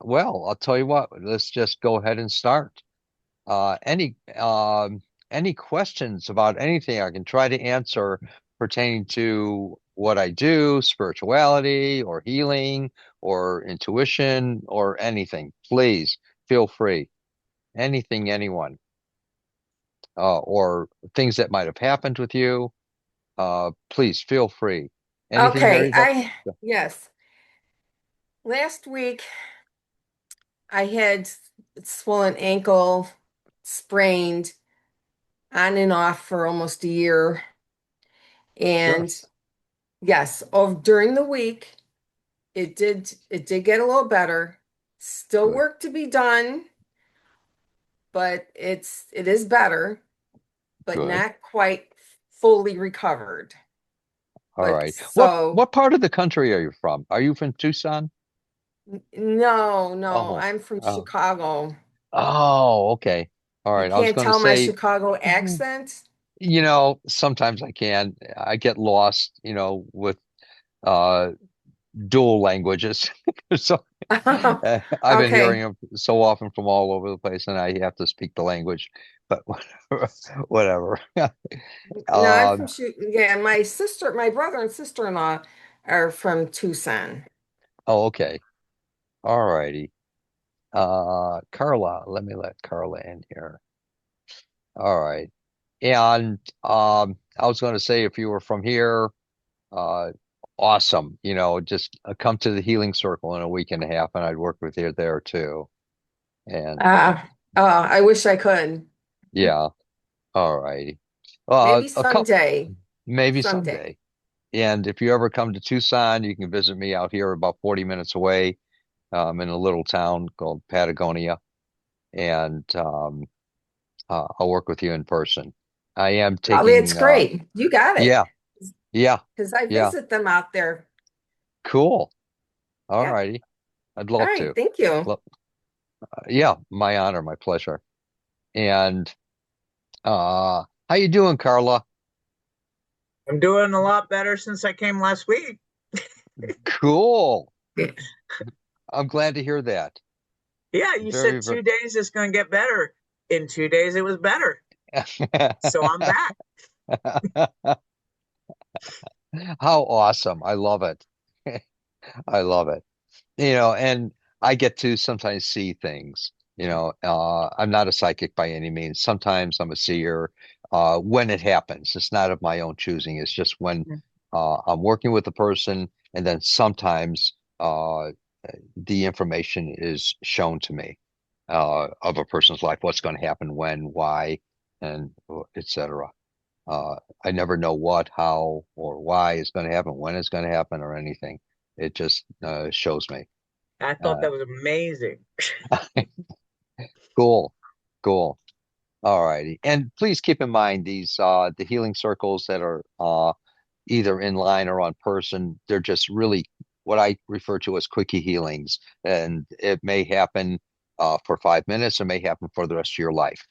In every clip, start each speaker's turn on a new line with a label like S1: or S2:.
S1: Well, I'll tell you what, let's just go ahead and start. Any questions about anything I can try to answer pertaining to what I do, spirituality or healing or intuition or anything, please feel free. Anything, anyone, or things that might have happened with you, please feel free. Anything,
S2: Okay,
S1: Mary Beth?
S2: yes. Last week I had swollen ankle, sprained on and off for almost a year.
S1: Sure.
S2: And yes, during the week it did get a little better. Still
S1: Good,
S2: work to be done, but it is better, but
S1: good.
S2: not quite fully recovered.
S1: All
S2: But
S1: right. What
S2: so
S1: what part of the country are you from? Are you from Tucson?
S2: no, no,
S1: Oh,
S2: I'm from
S1: oh,
S2: Chicago.
S1: oh, okay. All
S2: You
S1: right. I was
S2: can't
S1: going to
S2: tell my
S1: say,
S2: Chicago accent.
S1: sometimes I can. I get lost, with uh dual languages. So I've been hearing
S2: Okay.
S1: them so often from all over the place, and I have to speak the language. But whatever.
S2: No, I'm
S1: Uh,
S2: from yeah, my brother and sister-in-law are from Tucson.
S1: oh, okay. All righty. Carla, let me let Carla in here. All right. And I was going to say, if you were from here, uh, awesome. Just come to the healing circle in a week and a half, and I'd work with you there too. And
S2: I wish I could.
S1: yeah, all righty.
S2: Maybe
S1: A couple,
S2: someday.
S1: maybe
S2: Someday.
S1: someday. And if you ever come to Tucson, you can visit me out here about 40 minutes away, in a little town called Patagonia, and I'll work with you in person. I am
S2: Oh, that's
S1: taking,
S2: great. You got it.
S1: yeah, yeah,
S2: Because I
S1: yeah,
S2: visit them out there.
S1: cool. All
S2: Yeah.
S1: righty. I'd
S2: All
S1: love
S2: right.
S1: to.
S2: Thank you.
S1: Lo- yeah, my honor, my pleasure. And how you doing, Carla?
S3: I'm doing a lot better since I came last week.
S1: Cool. I'm glad to hear that.
S3: Yeah, you said
S1: Very, very.
S3: 2 days is going to get better. In 2 days, it was better. So I'm back.
S1: How awesome. I love it. I love it. And I get to sometimes see things. I'm not a psychic by any means. Sometimes I'm a seer when it happens. It's not of my own choosing. It's just when I'm working with a person, and then sometimes the information is shown to me of a person's life, what's going to happen, when, why, and etc. Uh, I never know what, how, or why it's going to happen, when it's going to happen, or anything. It just shows me.
S3: I thought
S1: Uh,
S3: that was amazing.
S1: cool, cool. All righty. And please keep in mind these the healing circles that are either in line or on person. They're just really what I refer to as quickie healings, and it may happen for 5 minutes, or may happen for the rest of your life,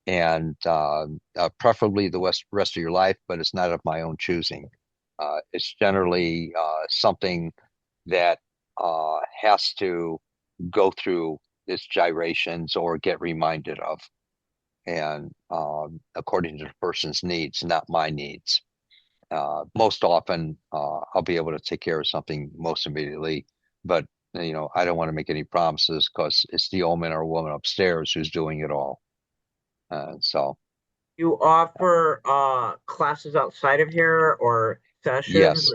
S1: and preferably the rest of your life. But it's not of my own choosing. It's generally something that has to go through its gyrations or get reminded of, and according to the person's needs, not my needs. Most often, I'll be able to take care of something most immediately, but I don't want to make any promises because it's the omen or woman upstairs who's doing it all. So,
S3: You offer classes outside of here or sessions?
S1: yes,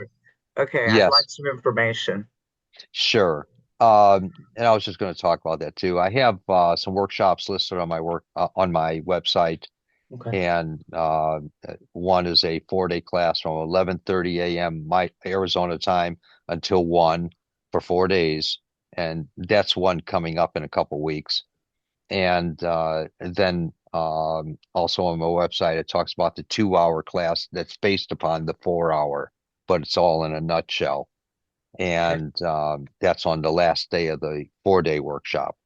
S3: Okay, I'd like
S1: yes,
S3: some information.
S1: sure. And I was just going to talk about that too. I have some workshops listed on my website,
S3: Okay.
S1: and one is a 4-day class from 11:30 a.m. my Arizona time until 1 for 4 days, and that's one coming up in a couple weeks. And then also on my website, it talks about the 2-hour class that's based upon the 4-hour, but it's all in a nutshell.
S3: Okay.
S1: And that's on the last day of the 4-day workshop,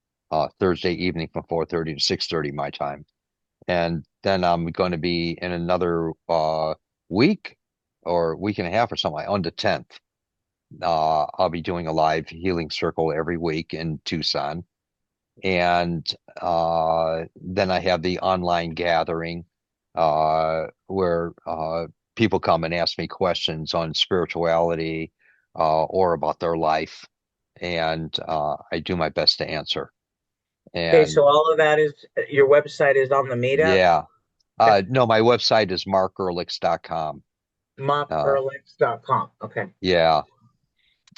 S1: Thursday evening from 4:30 to 6:30 my time. And then I'm going to be in another week or week and a half or something on the 10th. I'll be doing a live healing circle every week in Tucson. And then I have the online gathering where people come and ask me questions on spirituality or about their life. And I do my best to answer.
S3: Okay,
S1: And
S3: so all of that is your website is on the meetup.
S1: yeah,
S3: Okay.
S1: no, my website is markearlix.com. Uh,
S3: MarkEarlix.com. Okay.
S1: yeah.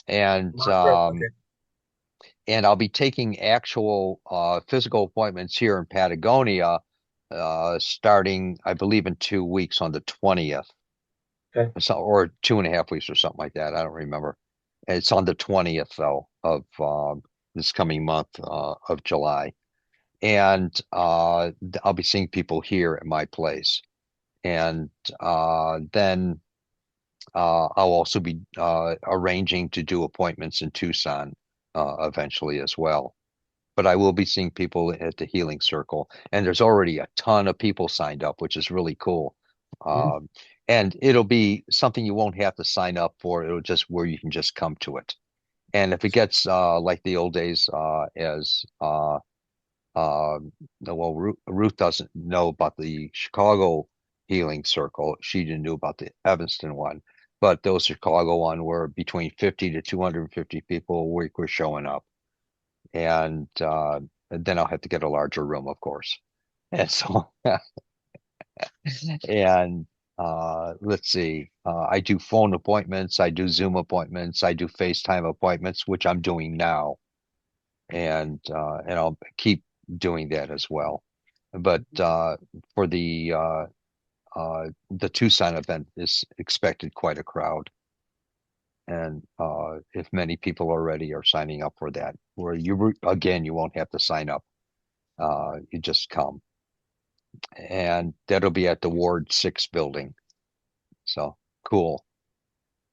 S1: And
S3: Okay.
S1: and I'll be taking actual physical appointments here in Patagonia starting, I believe, in 2 weeks on the 20th,
S3: Okay.
S1: so, or 2.5 weeks or something like that. I don't remember. It's on the 20th, though, of this coming month of July. And I'll be seeing people here at my place. And then I'll also be arranging to do appointments in Tucson eventually as well. But I will be seeing people at the Healing Circle, and there's already a ton of people signed up, which is really cool.
S3: Mhm.
S1: Um, and it'll be something you won't have to sign up for. It'll just where you can just come to it. And if it gets like the old days, as well, Ruth doesn't know about the Chicago Healing Circle. She didn't know about the Evanston one, but those Chicago one were between 50 to 250 people a week were showing up, and then I'll have to get a larger room, of course. And so, and let's see, I do phone appointments, I do Zoom appointments, I do FaceTime appointments, which I'm doing now, and I'll keep doing that as well. But for the Tucson event is expected quite a crowd. And if many people already are signing up for that, where you again, you won't have to sign up. You just come, and that'll be at the Ward 6 building. So cool,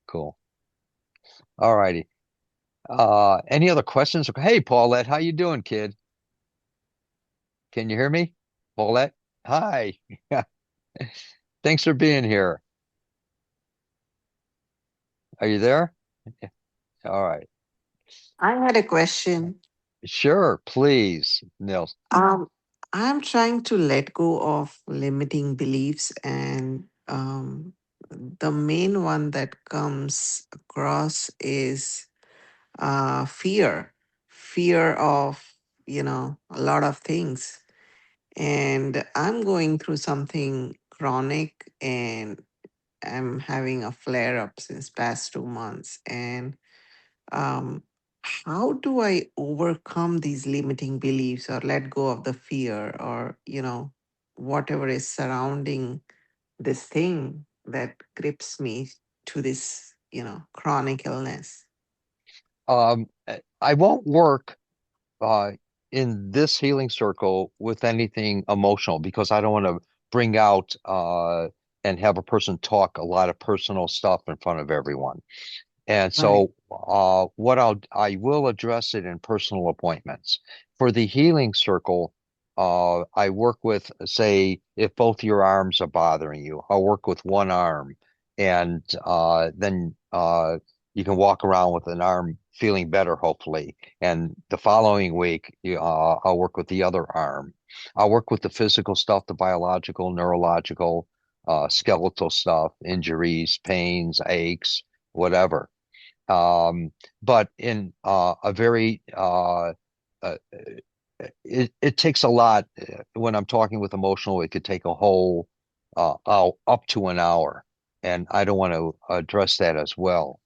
S1: cool. All righty. Any other questions? Hey, Paulette, how you doing, kid? Can you hear me? Paulette? Hi. Thanks for being here. Are you there? All right.
S4: I had a question.
S1: Sure, please, Nils.
S4: Um, I'm trying to let go of limiting beliefs, and the main one that comes across is fear, fear of a lot of things. And I'm going through something chronic, and I'm having a flare up since past 2 months, and um, how do I overcome these limiting beliefs or let go of the fear or, whatever is surrounding this thing that grips me to this, chronic illness?
S1: I won't work uh, in this healing circle with anything emotional because I don't want to bring out and have a person talk a lot of personal stuff in front of everyone. And
S4: Right.
S1: so, what I will address it in personal appointments. For the healing circle, I work with, say, if both your arms are bothering you, I'll work with one arm, and then you can walk around with an arm feeling better, hopefully. And the following week, I'll work with the other arm. I'll work with the physical stuff, the biological, neurological, skeletal stuff, injuries, pains, aches, whatever. But in a very it takes a lot when I'm talking with emotional, it could take a whole up to an hour, and I don't want to address that as well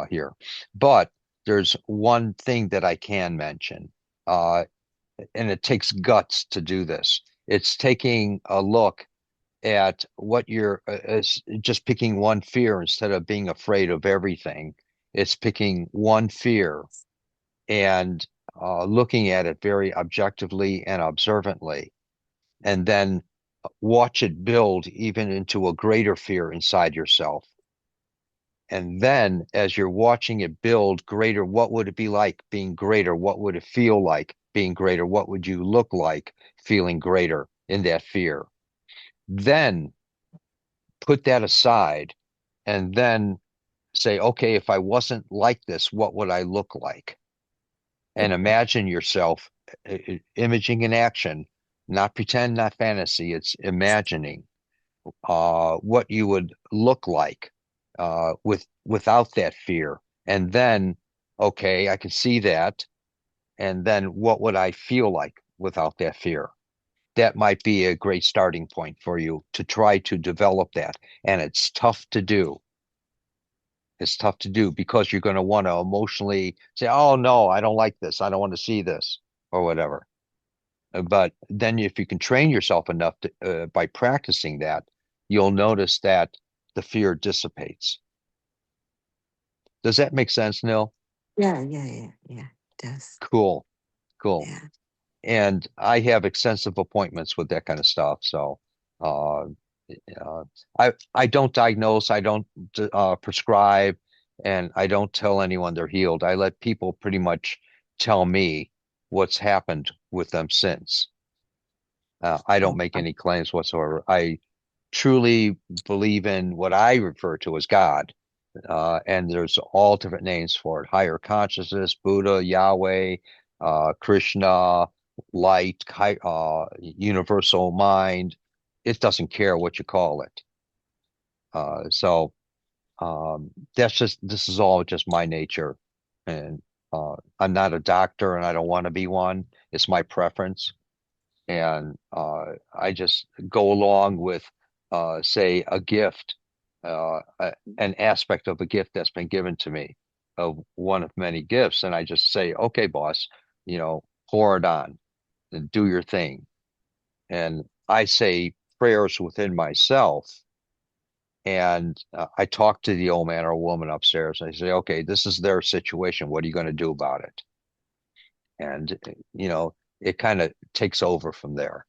S1: here. But there's one thing that I can mention, uh, and it takes guts to do this. It's taking a look at what you're just picking one fear instead of being afraid of everything. It's picking one fear and looking at it very objectively and observantly, and then watch it build even into a greater fear inside yourself. And then, as you're watching it build greater, what would it be like being greater? What would it feel like being greater? What would you look like feeling greater in that fear? Then put that aside and then say, okay, if I wasn't like this, what would I look like? And imagine yourself imaging in action, not pretend, not fantasy. It's imagining what you would look like without that fear. And then, okay, I can see that. And then what would I feel like without that fear? That might be a great starting point for you to try to develop that. And it's tough to do. It's tough to do because you're going to want to emotionally say, oh, no, I don't like this. I don't want to see this or whatever. But then if you can train yourself enough by practicing that, you'll notice that the fear dissipates. Does that make sense, Neil?
S4: Yeah. It does.
S1: Cool, cool.
S4: Yeah.
S1: And I have extensive appointments with that kind of stuff. So uh, I don't diagnose, I don't prescribe, and I don't tell anyone they're healed. I let people pretty much tell me what's happened with them since. I don't make any claims whatsoever. I truly believe in what I refer to as God. And there's all different names for it: higher consciousness, Buddha, Yahweh, Krishna, light, universal mind. It doesn't care what you call it. So this is all just my nature. And I'm not a doctor and I don't want to be one. It's my preference. And I just go along with, say, a gift, an aspect of a gift that's been given to me, of one of many gifts, and I just say, "Okay, boss, pour it on and do your thing." And I say prayers within myself, and I talk to the old man or woman upstairs. I say, "Okay, this is their situation. What are you going to do about it?" And it kind of takes over from there.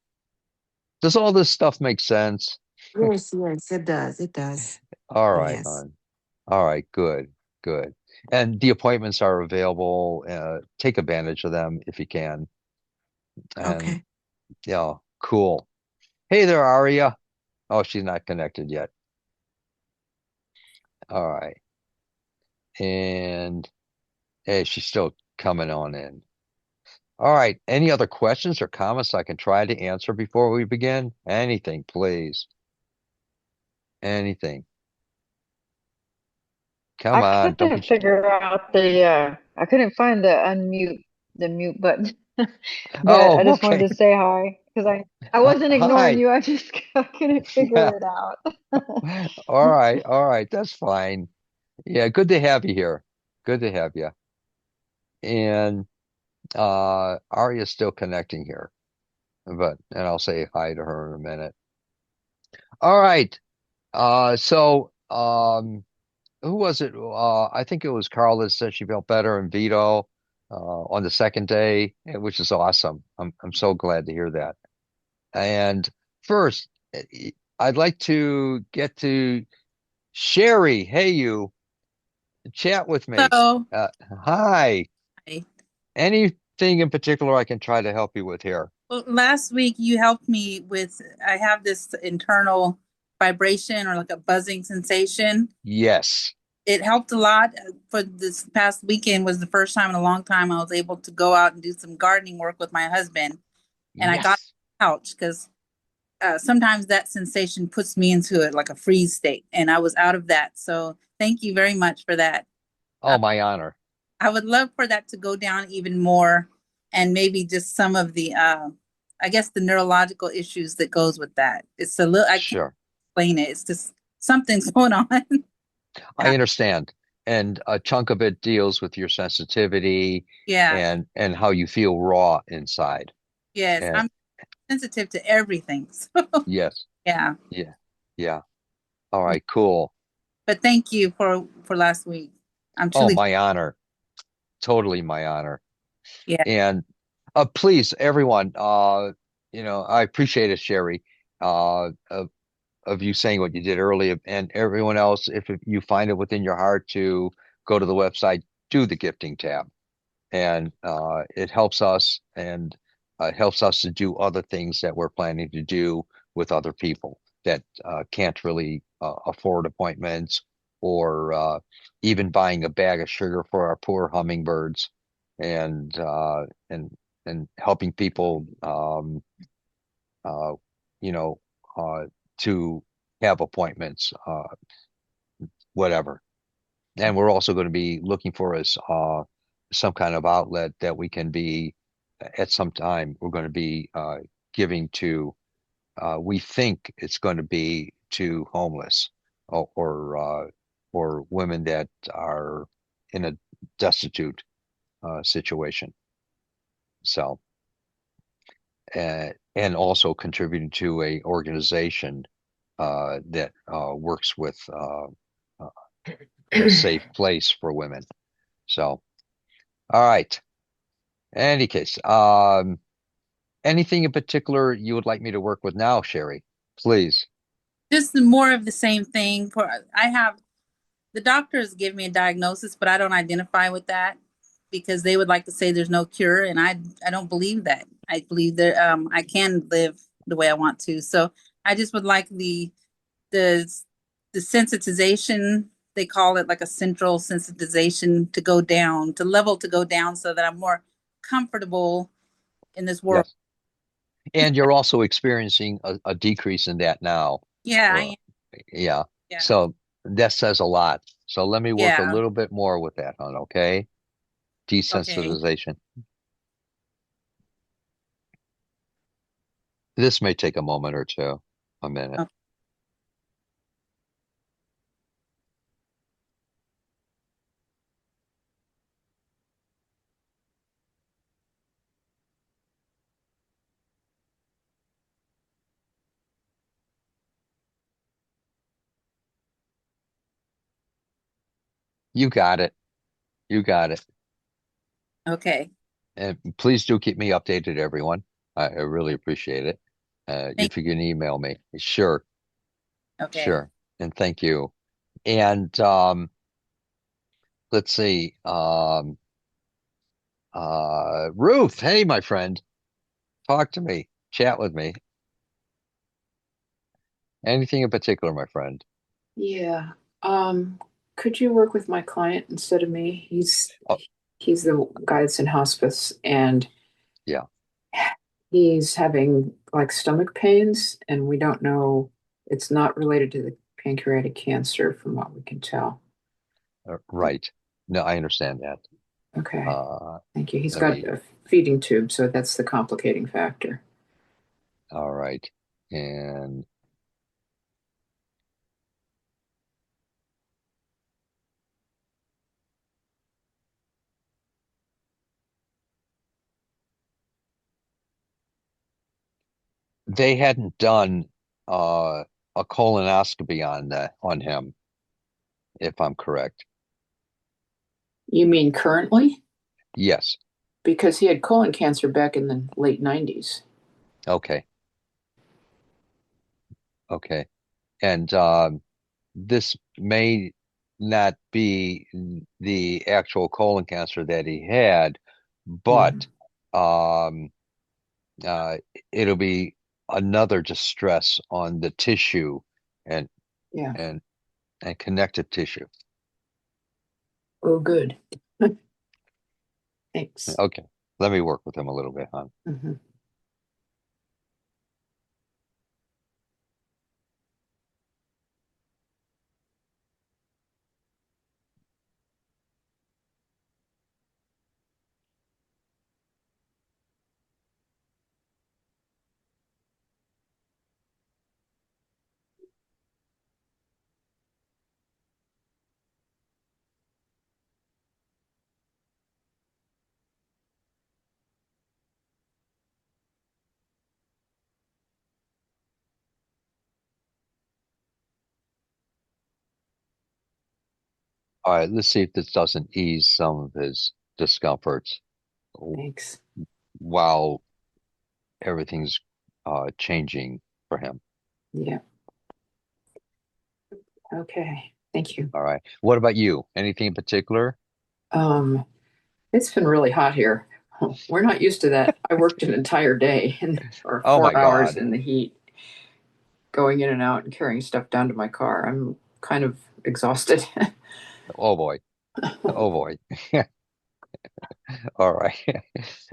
S1: Does all this stuff make sense?
S4: Yes, it does. It does.
S1: All right,
S4: Yes.
S1: hon. All right, good, good. And the appointments are available. Take advantage of them if you can. And
S4: Okay.
S1: yeah, cool. Hey there, Aria. Oh, she's not connected yet. All right. And hey, she's still coming on in. All right. Any other questions or comments I can try to answer before we begin? Anything, please. Anything. Come
S5: I
S1: on, don't
S5: couldn't
S1: be.
S5: figure out I couldn't find the mute button. But I
S1: Oh,
S5: just wanted
S1: okay.
S5: to say hi because I wasn't ignoring
S1: Hi.
S5: you. I just I couldn't figure it out.
S1: All right, all right, that's fine. Yeah, good to have you here. Good to have you. And Arya's still connecting here, and I'll say hi to her in a minute. All right. So who was it? I think it was Carl that said she felt better, and Vito on the second day, which is awesome. I'm so glad to hear that. And first, I'd like to get to Sherry. Hey, you. Chat with me.
S6: So,
S1: Uh, Hi.
S6: I-
S1: Anything in particular I can try to help you with here?
S6: well, last week you helped me with, I have this internal vibration or like a buzzing sensation.
S1: Yes.
S6: It helped a lot. For this past weekend was the first time in a long time I was able to go out and do some gardening work with my husband. And I got
S1: Yes.
S6: a couch because sometimes that sensation puts me into it like a freeze state. And I was out of that. So thank you very much for that.
S1: Oh, my honor.
S6: I would love for that to go down even more and maybe just some of the I guess the neurological issues that goes with that. It's a little I can't
S1: Sure.
S6: explain it. It's just something's going on. And
S1: I understand. And a chunk of it deals with your sensitivity
S6: yeah,
S1: and how you feel raw inside.
S6: yes,
S1: And
S6: I'm sensitive to everything. So
S1: yes.
S6: yeah.
S1: Yeah. Yeah. All right, cool.
S6: But thank you for last week. I'm
S1: Oh,
S6: truly
S1: my honor. Totally my honor.
S6: yeah.
S1: And please, everyone, I appreciate it, Sherry, of you saying what you did earlier, and everyone else, if you find it within your heart to go to the website, do the gifting tab, and it helps us, and it helps us to do other things that we're planning to do with other people that can't really afford appointments or even buying a bag of sugar for our poor hummingbirds, and and helping people, uh, you know, to have appointments, whatever. And we're also going to be looking for us some kind of outlet that we can be at some time. We're going to be giving to. We think it's going to be to homeless, or women that are in a destitute situation. So, and also contributing to a organization that works with uh, a safe place for women. So, all right. In any case, anything in particular you would like me to work with now, Sherry? Please.
S6: Just more of the same thing. For I have the doctors give me a diagnosis, but I don't identify with that because they would like to say there's no cure, and I don't believe that. I believe that I can live the way I want to. So I just would like the the sensitization, they call it like a central sensitization, to go down, to level, to go down, so that I'm more comfortable in this world.
S1: Yes. And you're also experiencing a decrease in that now.
S6: Yeah, I
S1: Uh,
S6: am.
S1: yeah.
S6: Yeah.
S1: So that says a lot. So let me work a
S6: Yeah.
S1: little bit more with that, hon, okay?
S6: Okay.
S1: Desensitization. This may take a moment or two, a minute.
S6: Okay.
S1: You got it. You got it.
S6: Okay.
S1: And please do keep me updated, everyone. I really appreciate it.
S6: Thank
S1: If you can email me. Sure,
S6: Okay.
S1: sure. And thank you. And let's see. Ruth, hey, my friend, talk to me, chat with me. Anything in particular, my friend?
S7: Yeah. Um, could you work with my client instead of me?
S1: Oh,
S7: He's the guy that's in hospice and
S1: yeah,
S7: he's having like stomach pains and we don't know it's not related to the pancreatic cancer from what we can tell.
S1: right. No, I understand that.
S7: Okay.
S1: Uh,
S7: Thank you. He's
S1: let
S7: got
S1: me,
S7: a feeding tube, so that's the complicating factor.
S1: all right. And they hadn't done a colonoscopy on him, if I'm correct.
S7: You mean currently?
S1: Yes.
S7: Because he had colon cancer back in the late 90s.
S1: Okay. Okay. And this may not be the actual colon cancer that he had,
S7: Mhm.
S1: but um, uh, it'll be another distress on the tissue and
S7: Yeah.
S1: and and connective tissue.
S7: Oh, good. Thanks.
S1: Okay. Let me work with him a little bit, huh?
S7: Mhm.
S1: All right, let's see if this doesn't ease some of his discomforts
S7: Thanks.
S1: while everything's changing for him.
S7: Yeah. Okay. Thank you.
S1: All right. What about you? Anything in particular?
S7: Um, it's been really hot here. We're not used to that. I worked an entire day or
S1: Oh my
S7: 4 hours
S1: God.
S7: in the heat, going in and out and carrying stuff down to my car. I'm kind of exhausted.
S1: Oh boy. Oh boy. All right.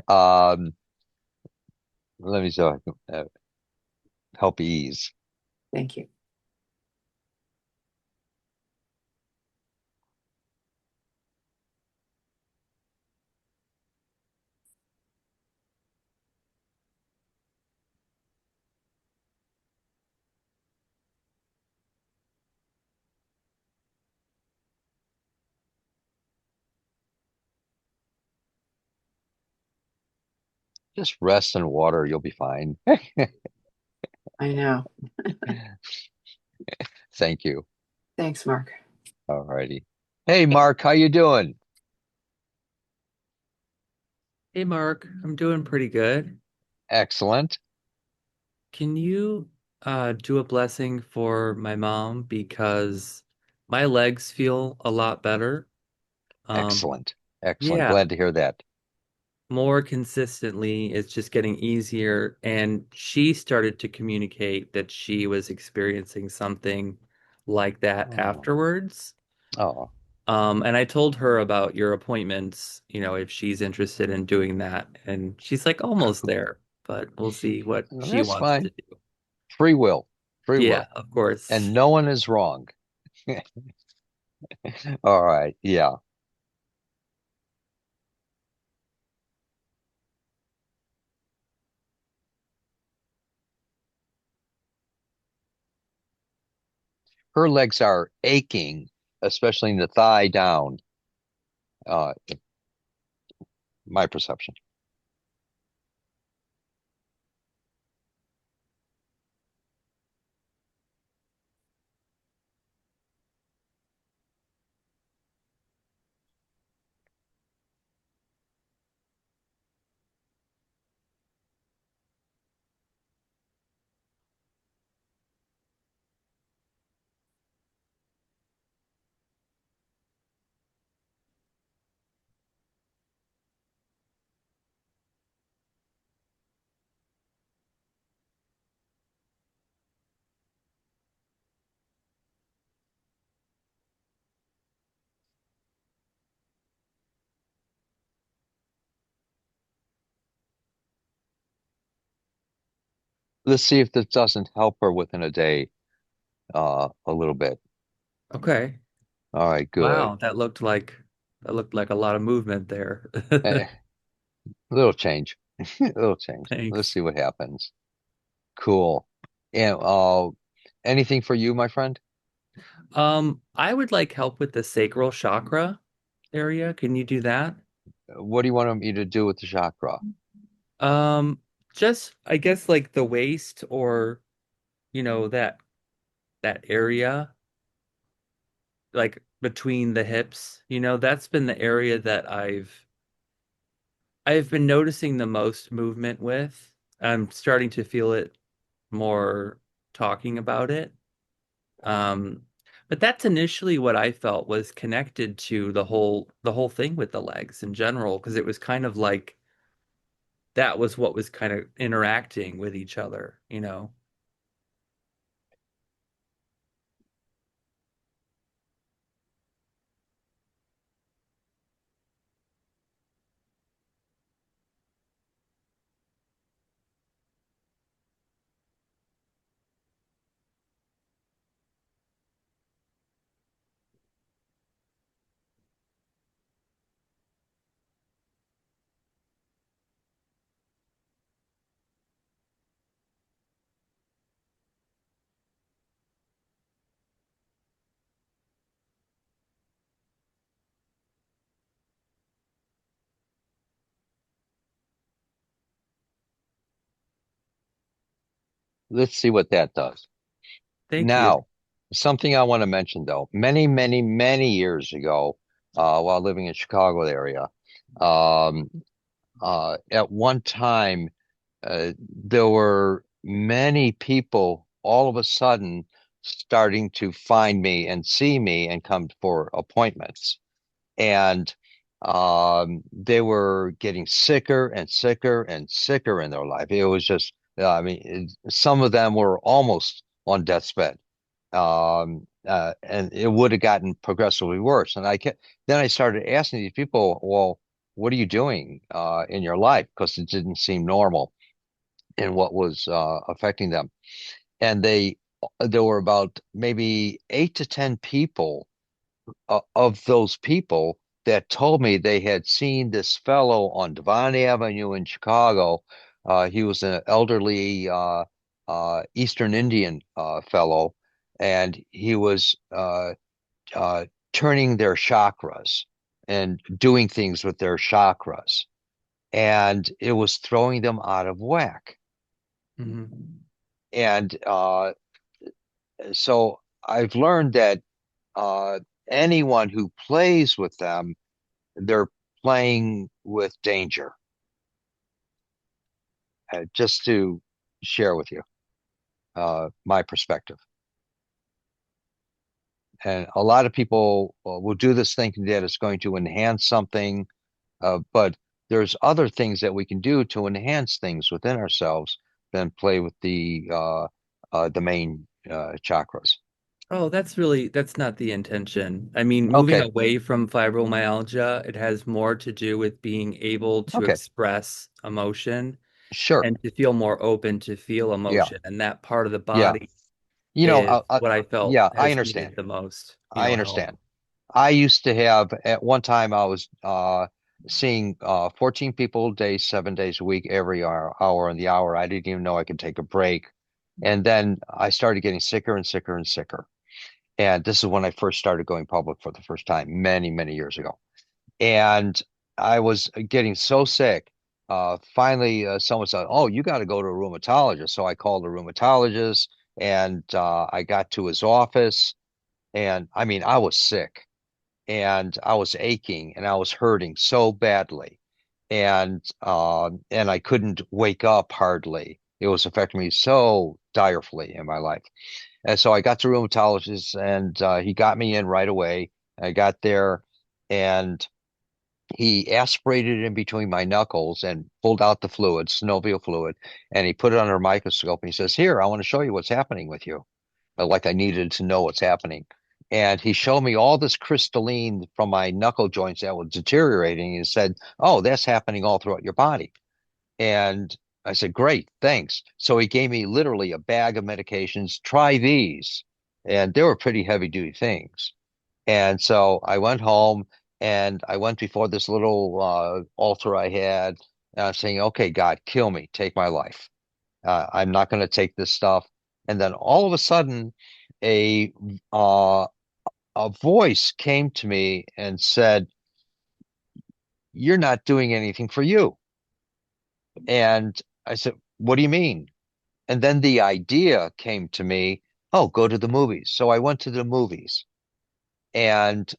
S1: Um, let me so I can help ease.
S7: Thank you.
S1: Just rest and water, you'll be fine.
S7: I know.
S1: Thank you.
S7: Thanks, Mark.
S1: All righty. Hey, Mark, how you doing?
S8: Hey Mark, I'm doing pretty good.
S1: Excellent.
S8: Can you do a blessing for my mom because my legs feel a lot better. Um
S1: Excellent. Excellent.
S8: yeah,
S1: Glad to hear that.
S8: more consistently, it's just getting easier and she started to communicate that she was experiencing something like that
S1: Oh,
S8: afterwards.
S1: oh,
S8: And I told her about your appointments, if she's interested in doing that. And she's like almost there, but we'll see what she
S1: that's
S8: wants to
S1: fine.
S8: do.
S1: Free will. Free
S8: Yeah,
S1: will.
S8: of course.
S1: And no one is wrong. All right. Yeah. Her legs are aching, especially in the thigh down. Uh, my perception. Let's see if this doesn't help her within a day, a little bit.
S8: Okay.
S1: All right, good.
S8: Wow, that looked like a lot of movement there.
S1: Eh, little change. Little change. Let's
S8: Thanks.
S1: see what happens. Cool. And anything for you, my friend?
S8: I would like help with the sacral chakra area. Can you do that?
S1: What do you want me to do with the chakra?
S8: Um, just I guess like the waist or that area like between the hips. That's been the area that I've been noticing the most movement with. I'm starting to feel it more talking about it. Um, but that's initially what I felt was connected to the whole thing with the legs in general, because it was kind of like that was what was kind of interacting with each other.
S1: Let's see what that does.
S8: Thank you.
S1: Now, something I want to mention though, many, many, many years ago, while living in Chicago area, um, at one time, there were many people all of a sudden starting to find me and see me and come for appointments. And they were getting sicker and sicker and sicker in their life. It was just, I mean, some of them were almost on death's bed. And it would have gotten progressively worse. And then I started asking these people, well, what are you doing in your life? Because it didn't seem normal in what was affecting them. And there were about maybe 8 to 10 people of those people that told me they had seen this fellow on Devon Avenue in Chicago. He was an elderly Eastern Indian fellow, and he was uh, turning their chakras and doing things with their chakras, and it was throwing them out of whack.
S8: Mhm.
S1: And so I've learned that uh, anyone who plays with them, they're playing with danger. Just to share with you my perspective. And a lot of people will do this thinking that it's going to enhance something, but there's other things that we can do to enhance things within ourselves than play with the main chakras.
S8: Oh, that's not the intention. I mean, moving
S1: Okay,
S8: away from fibromyalgia, it has more to do with being able to
S1: okay,
S8: express emotion
S1: sure,
S8: and to feel more open to feel
S1: yeah,
S8: emotion. And that part of the
S1: yeah.
S8: body
S1: You know,
S8: is what I felt
S1: yeah, I
S8: has
S1: understand.
S8: needed the most,
S1: I
S8: help.
S1: understand. I used to have at one time I was seeing 14 people a day, 7 days a week, every hour on the hour. I didn't even know I could take a break. And then I started getting sicker and sicker and sicker. And this is when I first started going public for the first time, many, many years ago. And I was getting so sick. Finally, someone said, "Oh, you got to go to a rheumatologist." So I called a rheumatologist, and I got to his office. And I mean, I was sick, and I was aching, and I was hurting so badly, and I couldn't wake up hardly. It was affecting me so direfully in my life. And so I got to rheumatologist, and he got me in right away. I got there, and he aspirated in between my knuckles and pulled out the fluid, synovial fluid, and he put it under a microscope. And he says, "Here, I want to show you what's happening with you." Like I needed to know what's happening. And he showed me all this crystalline from my knuckle joints that was deteriorating and said, "Oh, that's happening all throughout your body." And I said, "Great, thanks." So he gave me literally a bag of medications. Try these. And they were pretty heavy duty things. And so I went home, and I went before this little altar I had, saying, "Okay, God, kill me, take my life. I'm not going to take this stuff." And then all of a sudden, a uh, a voice came to me and said, "You're not doing anything for you." And I said, "What do you mean?" And then the idea came to me, "Oh, go to the movies." So I went to the movies, and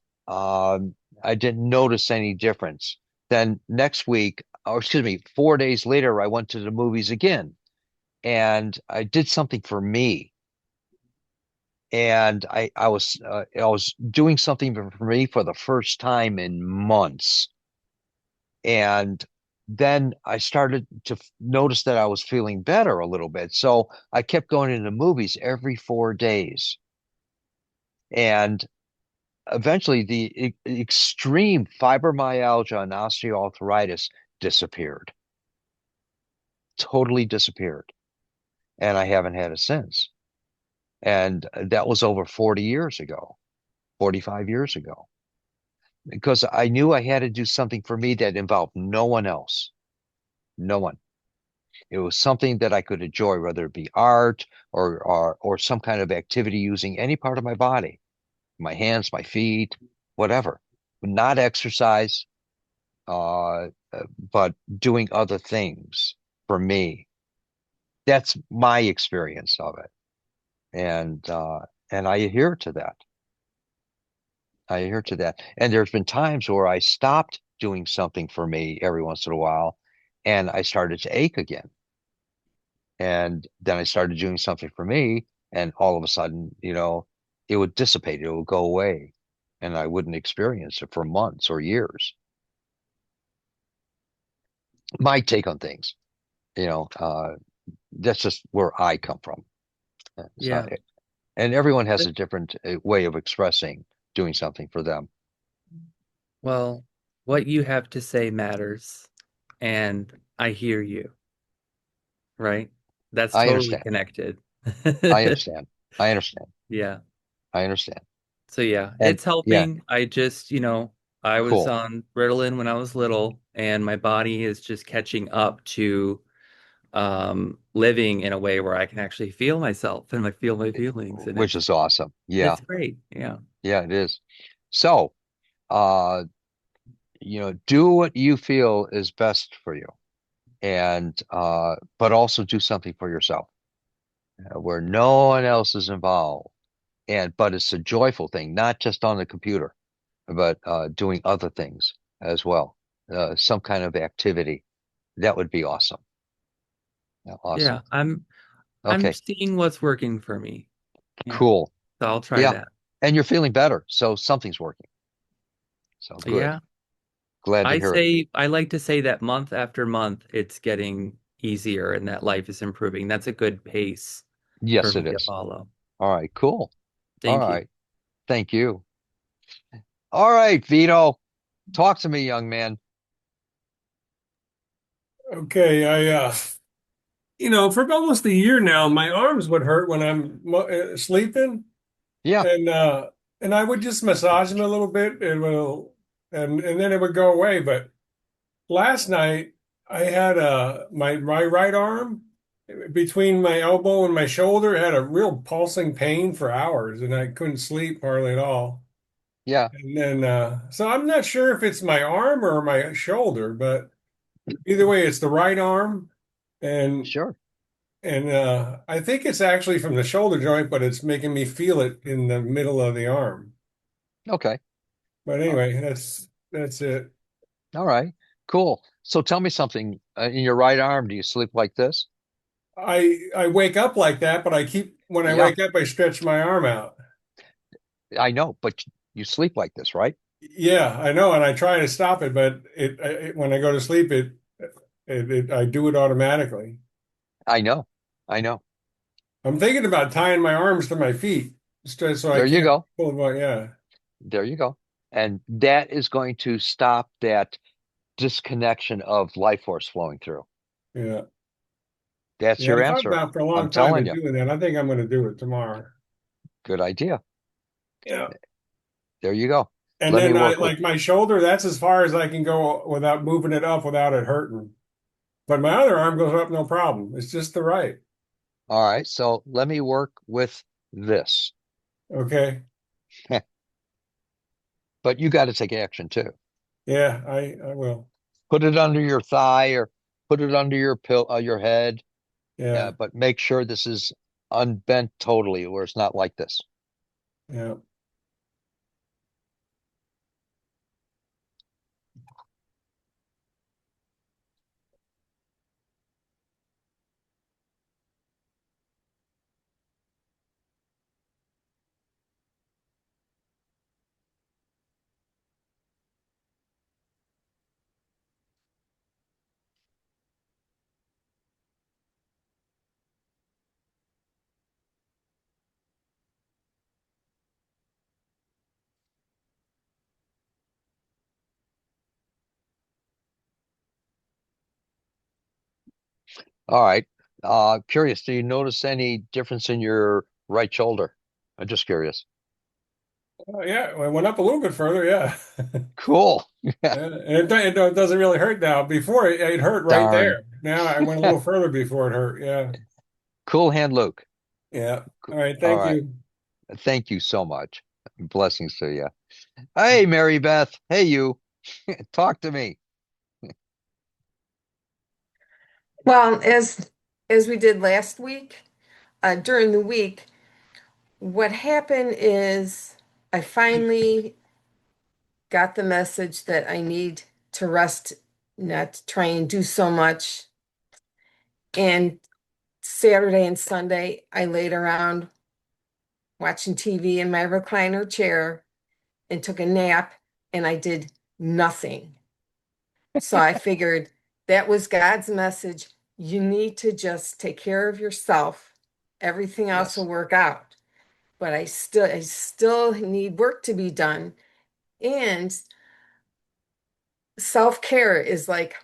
S1: I didn't notice any difference. Then next week, or excuse me, 4 days later, I went to the movies again, and I did something for me. And I was doing something for me for the first time in months. And then I started to notice that I was feeling better a little bit. So I kept going into movies every 4 days. And eventually the extreme fibromyalgia and osteoarthritis disappeared, totally disappeared. And I haven't had it since. And that was over 40 years ago, 45 years ago, because I knew I had to do something for me that involved no one else, no one. It was something that I could enjoy, whether it be art or some kind of activity using any part of my body, my hands, my feet, whatever. Not exercise, but doing other things for me. That's my experience of it, and I adhere to that. I adhere to that. And there's been times where I stopped doing something for me every once in a while, and I started to ache again. And then I started doing something for me, and all of a sudden, it would dissipate, it would go away, and I wouldn't experience it for months or years. My take on things, you know, uh, that's just where I come from. So,
S8: Yeah.
S1: And everyone has a different way of expressing doing something for them.
S8: Well, what you have to say matters, and I hear you, right? That's
S1: I
S8: totally
S1: understand.
S8: connected.
S1: I understand. I understand.
S8: Yeah.
S1: I understand.
S8: So yeah,
S1: And
S8: it's
S1: yeah,
S8: helping. I just, I was
S1: cool.
S8: on Ritalin when I was little, and my body is just catching up to living in a way where I can actually feel myself and I feel my feelings, and
S1: Which is awesome. Yeah.
S8: it's great. Yeah.
S1: Yeah, it is. So, uh, do what you feel is best for you, and but also do something for yourself where no one else is involved. And but it's a joyful thing, not just on the computer, but doing other things as well. Some kind of activity. That would be awesome. Yeah, awesome.
S8: Yeah, I'm
S1: Okay,
S8: seeing what's working for me. Yeah.
S1: cool.
S8: So I'll try
S1: Yeah.
S8: that.
S1: And you're feeling better, so something's working. So good.
S8: Yeah.
S1: Glad to hear it.
S8: I like to say that month after month it's getting easier and that life is improving. That's a good pace for
S1: Yes,
S8: me
S1: it
S8: to
S1: is.
S8: follow.
S1: All right, cool. All
S8: Thank you.
S1: right. Thank you. All right, Vito. Talk to me, young man.
S9: Okay, for almost a year now, my arms would hurt when I'm sleeping,
S1: Yeah,
S9: and I would just massage them a little bit, and then it would go away. But last night, I had my right arm between my elbow and my shoulder had a real pulsing pain for hours, and I couldn't sleep hardly at all.
S1: yeah,
S9: And then, so I'm not sure if it's my arm or my shoulder, but either way, it's the right arm. And
S1: sure.
S9: I think it's actually from the shoulder joint, but it's making me feel it in the middle of the arm.
S1: Okay.
S9: But
S1: All
S9: anyway, that's it.
S1: all right. Cool. So tell me something. In your right arm, do you sleep like this?
S9: I wake up like that, but when I
S1: Yeah,
S9: wake up, I stretch my arm out.
S1: I know, but you sleep like this, right?
S9: Yeah, I know, and I try to stop it, but when I go to sleep, I do it automatically.
S1: I know. I know.
S9: I'm thinking about tying my arms to my feet, so I
S1: There you
S9: can't
S1: go.
S9: pull them out. Yeah,
S1: There you go. And that is going to stop that disconnection of life force flowing through.
S9: yeah,
S1: That's
S9: yeah.
S1: your
S9: I thought
S1: answer.
S9: about for a
S1: I'm
S9: long time
S1: telling
S9: of
S1: you.
S9: doing that. I think I'm going to do it tomorrow.
S1: Good idea.
S9: Yeah.
S1: There you go.
S9: And
S1: Let me
S9: then
S1: work with.
S9: like my shoulder, that's as far as I can go without moving it up without it hurting. But my other arm goes up no problem. It's just the right.
S1: All right. So let me work with this.
S9: Okay.
S1: But you got to take action too.
S9: Yeah, I will.
S1: Put it under your thigh or put it under your head.
S9: Yeah.
S1: But make sure this is unbent totally, where it's not like this.
S9: Yeah.
S1: All right. Curious, do you notice any difference in your right shoulder? I'm just curious.
S9: Yeah, I went up a little bit further, yeah.
S1: Cool. Yeah.
S9: And it doesn't really hurt now. Before it hurt right
S1: Darn.
S9: there. Now I went a little further before it hurt. Yeah.
S1: Cool hand, Luke.
S9: Yeah. All right,
S1: All
S9: thank
S1: right.
S9: you.
S1: Thank you so much. Blessings to you. Hey, Mary Beth. Hey, you. Talk to me.
S2: Well, as we did last week, during the week, what happened is I finally got the message that I need to rest, not try and do so much. And Saturday and Sunday, I laid around watching TV in my recliner chair and took a nap, and I did nothing. So I figured that was God's message. You need to just take care of yourself. Everything else will
S1: Yes.
S2: work out. but I still need work to be done. And self-care is like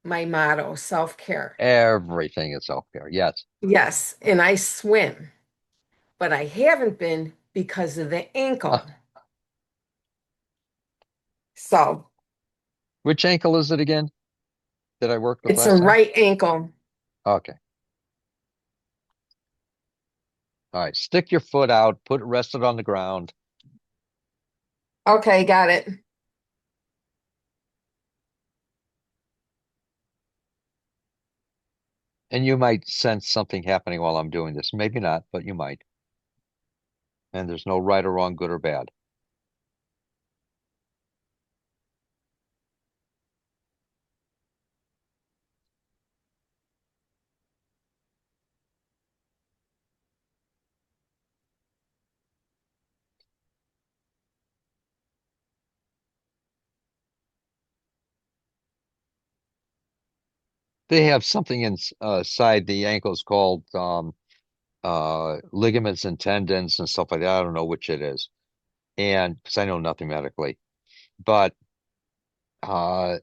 S2: my motto, self-care.
S1: Everything is self-care. Yes.
S2: Yes, and I swim, but I haven't been because of the ankle.
S1: Uh,
S2: So
S1: which ankle is it again that I worked with
S2: it's a
S1: last time?
S2: right ankle.
S1: Okay. All right. Stick your foot out, rest it on the ground.
S2: Okay, got it.
S1: And you might sense something happening while I'm doing this. Maybe not, but you might. And there's no right or wrong, good or bad. They have something inside the ankles called ligaments and tendons and stuff like that. I don't know which it is. And because I know nothing medically, but uh,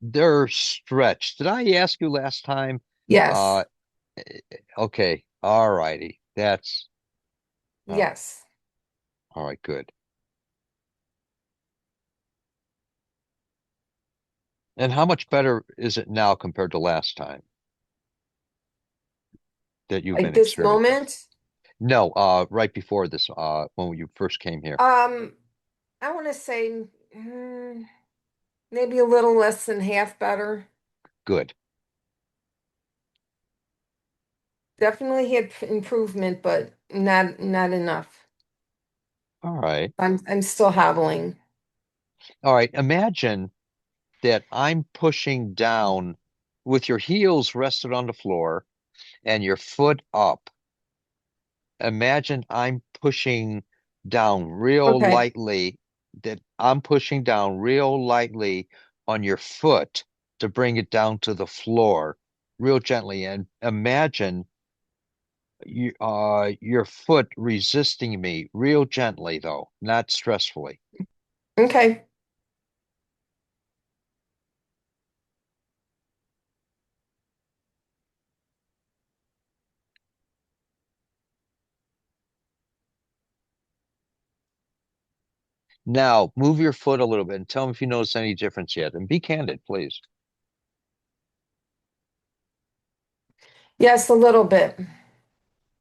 S1: they're stretched. Did I ask you last time?
S2: Yes,
S1: Uh, okay. All righty. That's all right.
S2: yes.
S1: All right. Good. And how much better is it now compared to last time that you've
S2: Like
S1: been
S2: this
S1: experiencing?
S2: moment,
S1: No, right before this, when you first came here.
S2: um, I want to say maybe a little less than half better.
S1: Good.
S2: Definitely had improvement, but not enough.
S1: All right.
S2: I'm still hobbling.
S1: All right. Imagine that I'm pushing down with your heels rested on the floor and your foot up. Imagine I'm pushing down real
S2: Okay.
S1: lightly, that I'm pushing down real lightly on your foot to bring it down to the floor real gently. And imagine your foot resisting me real gently, though, not stressfully.
S2: Okay.
S1: Now, move your foot a little bit and tell me if you notice any difference yet. And be candid, please.
S2: Yes, a little bit.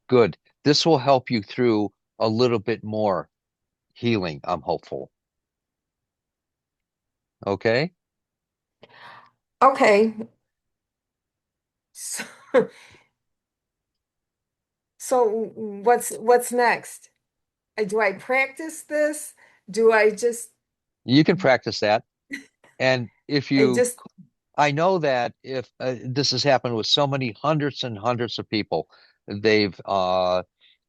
S1: Good. This will help you through a little bit more healing, I'm hopeful. Okay?
S2: Okay. So, so what's next? Do I practice this? Do I just
S1: You can practice that. And if
S2: I
S1: you,
S2: just
S1: I know that if this has happened with so many hundreds and hundreds of people, they've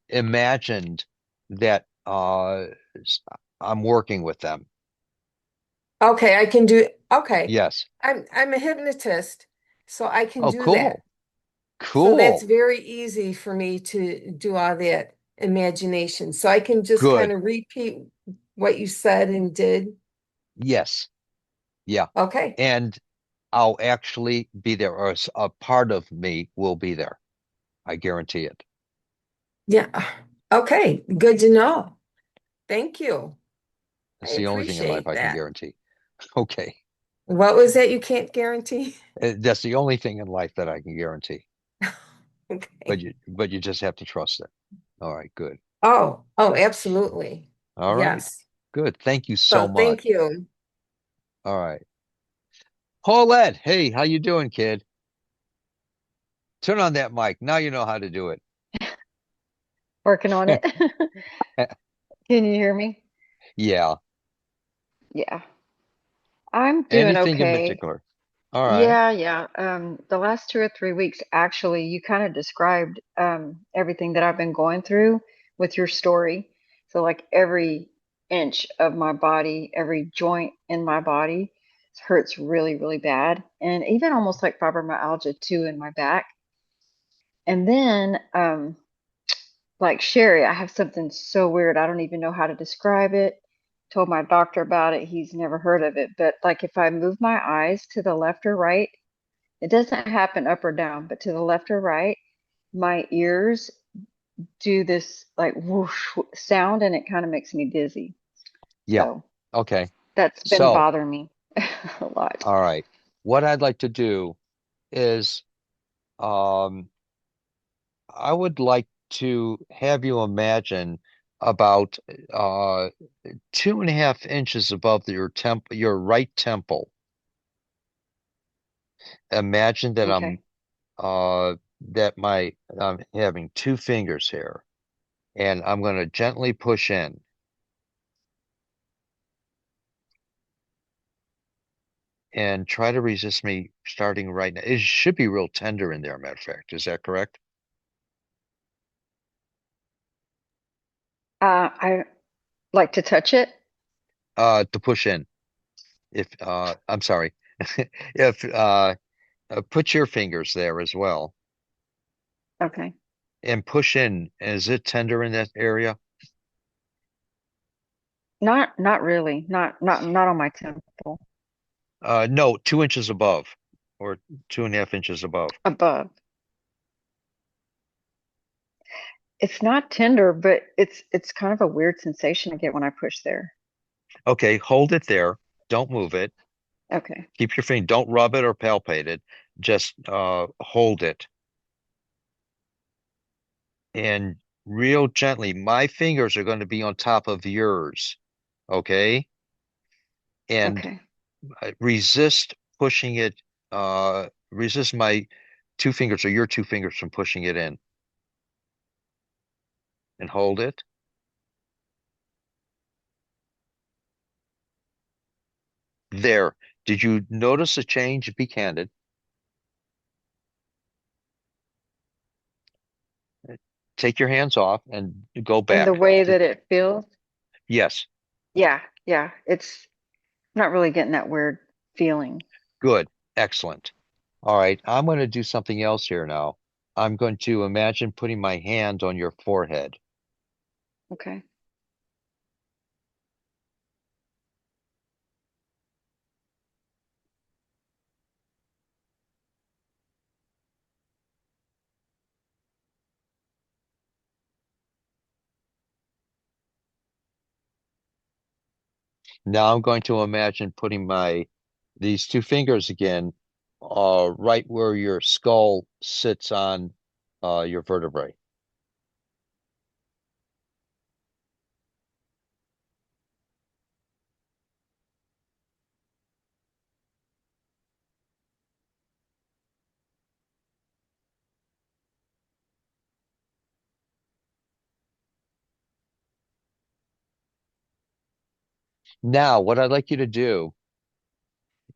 S1: imagined that s- I'm working with them.
S2: okay, I can do okay.
S1: Yes.
S2: I'm a hypnotist, so I can
S1: Oh,
S2: do that.
S1: cool.
S2: So that's
S1: Cool.
S2: very easy for me to do all that imagination. So I can just kind
S1: Good.
S2: of repeat what you said and did.
S1: Yes. Yeah.
S2: Okay.
S1: And I'll actually be there, or a part of me will be there. I guarantee it.
S2: Yeah. Okay. Good to know. Thank you. I
S1: It's the only thing in life
S2: appreciate
S1: I can
S2: that.
S1: guarantee. Okay.
S2: What was that you can't guarantee?
S1: That's the only thing in life that I can guarantee.
S2: Okay.
S1: But you just have to trust it. All right, good.
S2: Oh, absolutely.
S1: All right,
S2: Yes.
S1: good. Thank you so
S2: So
S1: much.
S2: thank you.
S1: All right. Paulette, hey, how you doing, kid? Turn on that mic. Now you know how to do
S5: Working on
S1: it.
S5: it. Can you hear me?
S1: Yeah.
S5: Yeah. I'm doing
S1: Anything in
S5: okay.
S1: particular? All right.
S5: Yeah, yeah. The last 2 or 3 weeks, actually, you kind of described everything that I've been going through with your story. So, like every inch of my body, every joint in my body hurts really, really bad, and even almost like fibromyalgia too in my back. And then like Sherry, I have something so weird. I don't even know how to describe it. Told my doctor about it. He's never heard of it. But like if I move my eyes to the left or right, it doesn't happen up or down, but to the left or right, my ears do this like whoosh sound and it kind of makes me dizzy.
S1: Yeah.
S5: So
S1: Okay.
S5: that's been
S1: So,
S5: bothering me a lot.
S1: all right. What I'd like to do is, um, I would like to have you imagine about uh 2.5 inches above your right temple. Imagine that
S5: Okay.
S1: I'm having two fingers here, and I'm going to gently push in and try to resist me starting right now. It should be real tender in there, matter of fact. Is that correct?
S5: I like to touch it.
S1: To push in. If I'm sorry. If put your fingers there as well
S5: Okay.
S1: and push in. Is it tender in that area?
S5: Not really. Not on my temple.
S1: No, 2 inches above or 2.5 inches above.
S5: Above. It's not tender, but it's kind of a weird sensation I get when I push there.
S1: Okay, hold it there. Don't move it.
S5: Okay.
S1: Keep your finger. Don't rub it or palpate it. Just hold it and real gently. My fingers are going to be on top of yours. Okay, and
S5: Okay.
S1: resist pushing it. Resist my two fingers or your two fingers from pushing it in and hold it. There. Did you notice a change? Be candid. Take your hands off and go
S5: And the
S1: back.
S5: way that it feels,
S1: Yes,
S5: yeah, yeah. It's not really getting that weird feeling.
S1: good, excellent. All right, I'm going to do something else here now. I'm going to imagine putting my hand on your forehead.
S5: Okay.
S1: Now I'm going to imagine putting these two fingers again, right where your skull sits on your vertebrae. Now, what I'd like you to do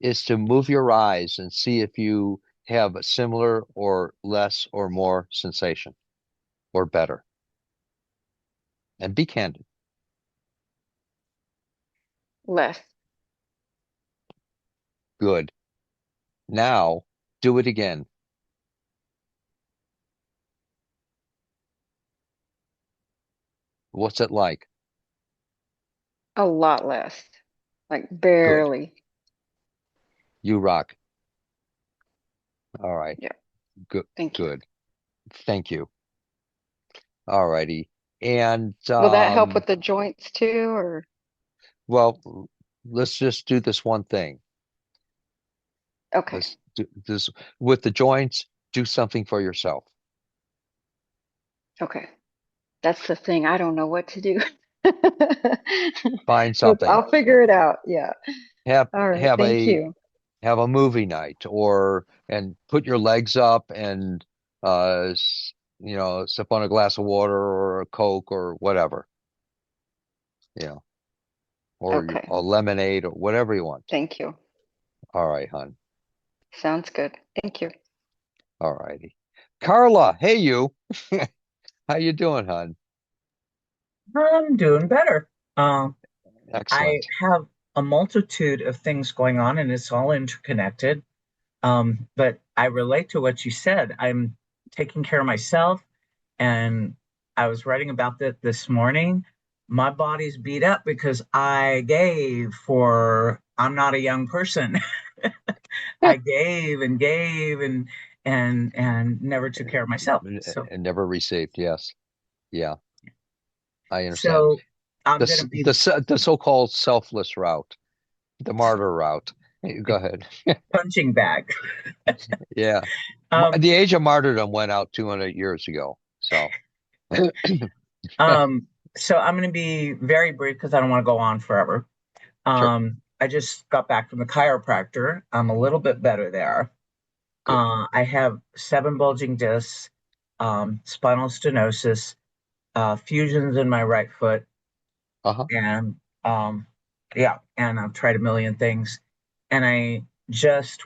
S1: is to move your eyes and see if you have a similar or less or more sensation or better. And be candid.
S5: Less.
S1: Good. Now, do it again. What's it like?
S5: A lot less. Like
S1: Good.
S5: barely.
S1: You rock. All right.
S5: Yeah.
S1: Good.
S5: Thank you.
S1: Good. Thank you. All righty. And
S5: Will that help with the joints too, or
S1: well, let's just do this one thing.
S5: okay.
S1: Let's do this with the joints, do something for yourself.
S5: Okay. That's the thing. I don't know what to do.
S1: Find
S5: But
S1: something.
S5: I'll figure it out. Yeah.
S1: Have
S5: All right.
S1: have
S5: Thank
S1: a
S5: you.
S1: have a movie night or and put your legs up and sip on a glass of water or a Coke or whatever, you know, or
S5: Okay.
S1: a lemonade or whatever you want.
S5: Thank you.
S1: All right, hon.
S5: Sounds good. Thank you.
S1: All righty. Carla, hey you. How you doing, hon?
S3: I'm doing better. I
S1: Excellent.
S3: have a multitude of things going on and it's all interconnected. But I relate to what you said. I'm taking care of myself and I was writing about that this morning. My body's beat up because I gave for, I'm not a young person. I gave and gave and never took care of myself.
S1: And never received. Yes. Yeah, I understand.
S3: So I'm gonna be
S1: The so-called selfless route, the martyr route. Go ahead.
S3: punching bag.
S1: Yeah.
S3: Um,
S1: The age of martyrdom went out 200 years ago. So,
S3: um, so I'm gonna be very brief because I don't want to go on forever.
S1: sure.
S3: I just got back from the chiropractor. I'm a little bit better there.
S1: Good.
S3: I have 7 bulging discs, spinal stenosis, fusions in my right foot,
S1: Uh-huh.
S3: and yeah, and I've tried a million things. And I just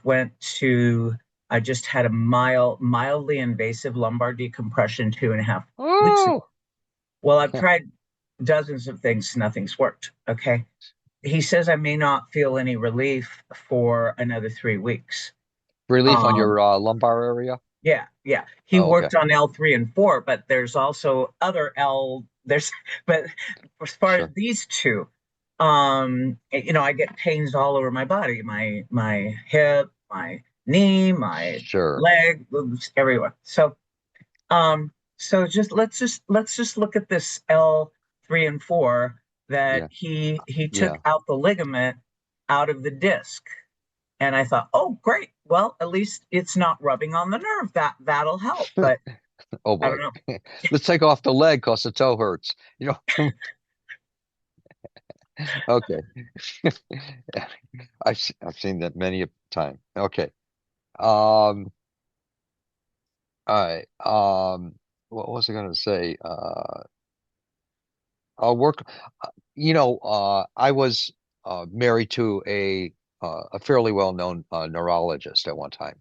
S3: had a mildly invasive lumbar decompression 2.5 weeks ago.
S1: Oh,
S3: Well, I've tried dozens of things, nothing's worked. Okay. He says I may not feel any relief for another 3 weeks.
S1: relief on
S3: Um,
S1: your lumbar area?
S3: yeah, yeah. He
S1: Oh, okay.
S3: worked on L3 and 4, but there's also other there's, but as far as
S1: Sure.
S3: these two, I get pains all over my body, my hip, my knee, my
S1: Sure.
S3: leg, everywhere. So just let's just look at this L3 and 4 that
S1: Yeah.
S3: he took
S1: Yeah.
S3: out the ligament out of the disc. And I thought, oh, great. Well, at least it's not rubbing on the nerve. That'll help. But
S1: Oh
S3: I don't
S1: boy.
S3: know.
S1: Let's take off the leg because the toe hurts. Okay. I've seen that many a time. Okay. Um, all right. What was I going to say? I'll work. I was married to a fairly well-known neurologist at one time,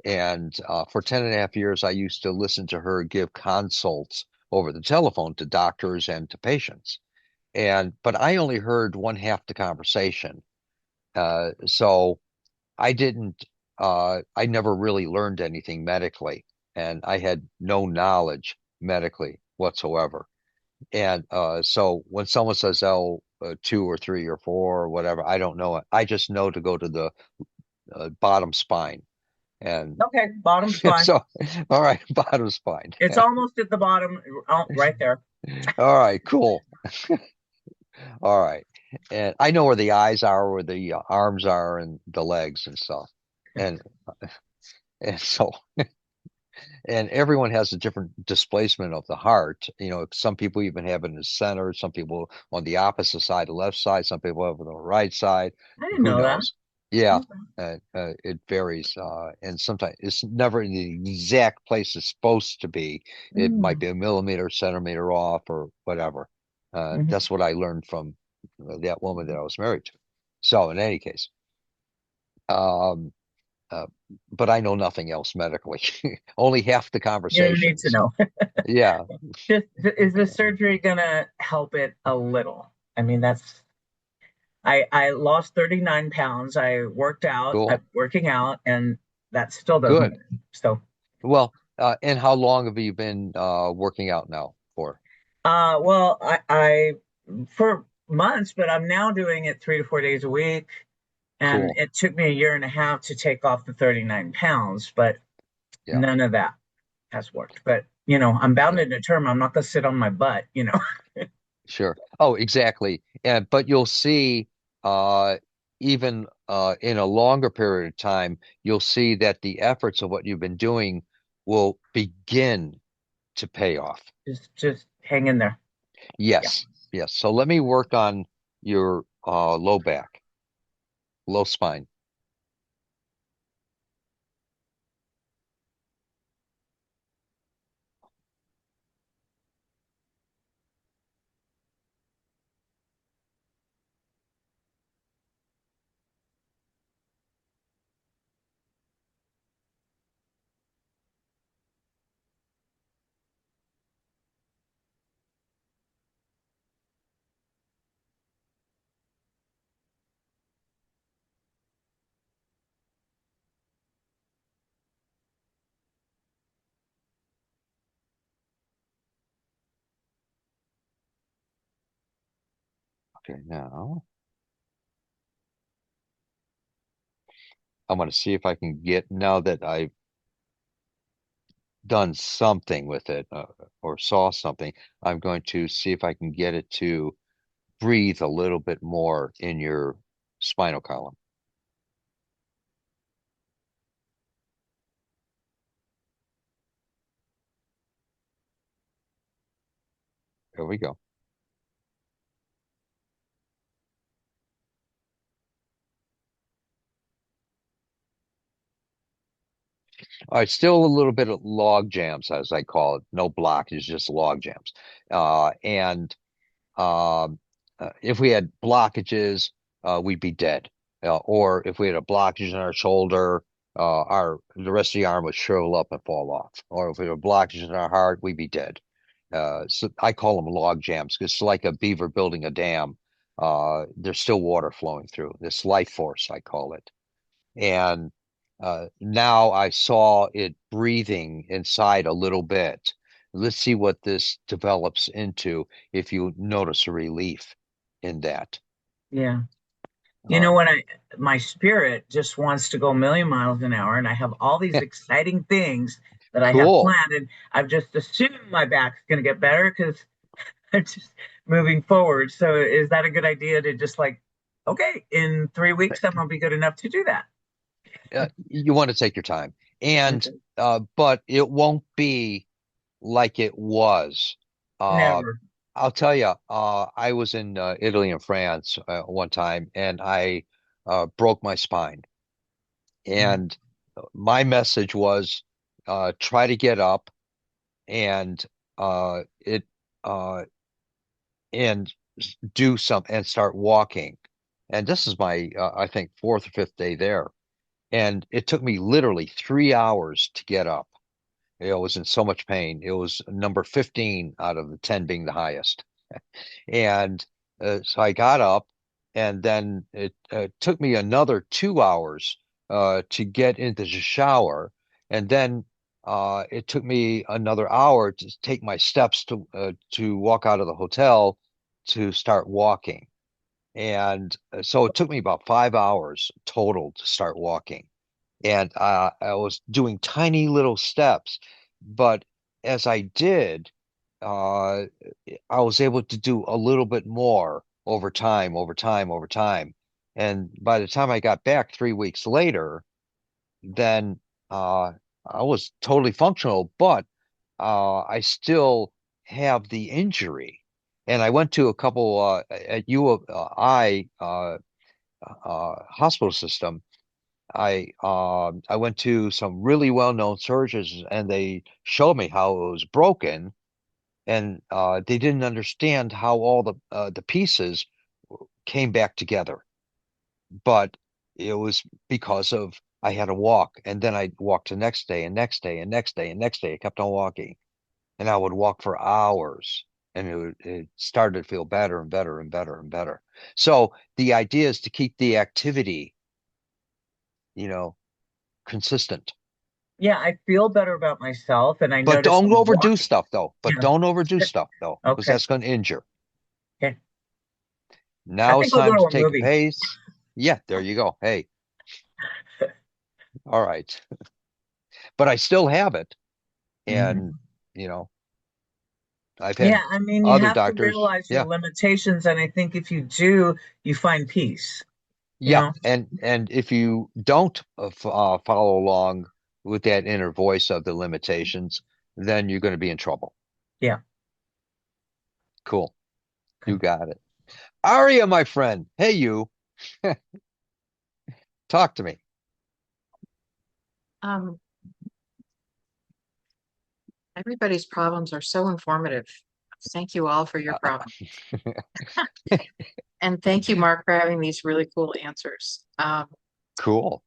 S1: and for 10.5 years, I used to listen to her give consults over the telephone to doctors and to patients. But I only heard one half the conversation, so I never really learned anything medically, and I had no knowledge medically whatsoever. And so when someone says, "Oh, 2 or 3 or 4 or whatever," I don't know it. I just know to go to the bottom spine. And
S3: Okay, bottom's fine.
S1: so, all right, bottom spine.
S3: It's almost at the bottom, oh, right there.
S1: All right, cool. All right. And I know where the eyes are, where the arms are, and the legs and stuff. And and so and everyone has a different displacement of the heart. Some people even have it in the center, some people on the opposite side, the left side, some people have it on the right side.
S3: I didn't
S1: Who
S3: know that.
S1: knows? Yeah,
S3: Okay.
S1: it varies, and sometimes it's never in the exact place it's supposed to be. It might
S3: Mm,
S1: be a millimeter, centimeter off, or whatever.
S3: mhm.
S1: That's what I learned from that woman that I was married to. So, in any case, um, uh, but I know nothing else medically. Only half the
S3: You don't need to
S1: conversations.
S3: know.
S1: Yeah,
S3: Just is the surgery gonna help it a little? I mean, I lost 39 pounds. I worked out, I'm
S1: cool.
S3: working out, and that still doesn't
S1: Good.
S3: work. So,
S1: Well, and how long have you been working out now for?
S3: well, I for months, but I'm now doing it 3 to 4 days a week. And
S1: Cool.
S3: it took me a year and a half to take off the 39 pounds, but
S1: Yeah,
S3: none of that has worked. But, I'm bound
S1: yeah,
S3: and determined. I'm not going to sit on my butt.
S1: sure. Oh, exactly. And but you'll see, uh, even in a longer period of time, you'll see that the efforts of what you've been doing will begin to pay off.
S3: Just hang in there. Yeah.
S1: Yes, yes. So let me work on your low back, low spine. Okay, now I'm going to see if I can get, now that I've done something with it or saw something, I'm going to see if I can get it to breathe a little bit more in your spinal column. There we go. All right, still a little bit of log jams, as I call it. No blockages, just log jams. And um, if we had blockages, we'd be dead. Or if we had a blockage in our shoulder, the rest of the arm would shrivel up and fall off. Or if we had a blockage in our heart, we'd be dead. So I call them log jams because it's like a beaver building a dam. There's still water flowing through. This life force, I call it. And now I saw it breathing inside a little bit. Let's see what this develops into if you notice a relief in that.
S3: Yeah. You
S1: All
S3: know,
S1: right.
S3: my spirit just wants to go a million miles an hour, and I have all these exciting things that I have
S1: Cool.
S3: planned, and I've just assumed my back's going to get better because I'm just moving forward. So, is that a good idea to just like, okay, in 3 weeks, I'm going to be good enough to do that?
S1: You want to take your time. And
S3: Okay.
S1: but it won't be like it was. Uh,
S3: Never.
S1: I'll tell you, I was in Italy and France one time, and I broke my spine.
S3: Mm.
S1: And my message was try to get up and it uh, and do some and start walking. And this is my I think fourth or fifth day there, and it took me literally 3 hours to get up. I was in so much pain. It was number 15 out of the 10 being the highest. And so I got up, and then it took me another 2 hours to get into the shower. And then it took me another hour to take my steps to walk out of the hotel to start walking. And so it took me about 5 hours total to start walking. And I was doing tiny little steps. But as I did, uh, I was able to do a little bit more over time, over time, over time. And by the time I got back 3 weeks later, then uh, I was totally functional, but I still have the injury. And I went to a couple at U of I hospital system. I went to some really well-known surgeons, and they showed me how it was broken, and they didn't understand how all the pieces came back together. But it was because of I had to walk, and then I walked the next day, and next day, and next day, and next day. I kept on walking, and I would walk for hours, and it started to feel better and better and better and better. So the idea is to keep the activity, you know, consistent.
S3: Yeah, I feel better about myself, and I
S1: But
S3: notice
S1: don't
S3: I'm
S1: overdo
S3: walking.
S1: stuff though. But
S3: Yeah.
S1: don't overdo stuff though, because
S3: Okay.
S1: that's going to injure.
S3: Okay. I
S1: Now it's
S3: think I'll go
S1: time
S3: to
S1: to
S3: a
S1: take a
S3: movie.
S1: pace. Yeah, there you go. Hey, all right. But I still have it. And,
S3: Mhm.
S1: you know, I've
S3: Yeah,
S1: had
S3: I mean, you
S1: other
S3: have to
S1: doctors.
S3: realize your
S1: Yeah.
S3: limitations, and I think if you do, you find peace, you
S1: Yeah.
S3: know?
S1: And if you don't follow along with that inner voice of the limitations, then you're going to be in trouble.
S3: Yeah.
S1: Cool.
S3: Okay.
S1: You got it. Aria, my friend. Hey, you. Talk to me.
S7: Um, Everybody's problems are so informative. Thank you all for your
S1: Uh,
S7: problem. And thank you, Mark, for having these really cool answers.
S1: cool.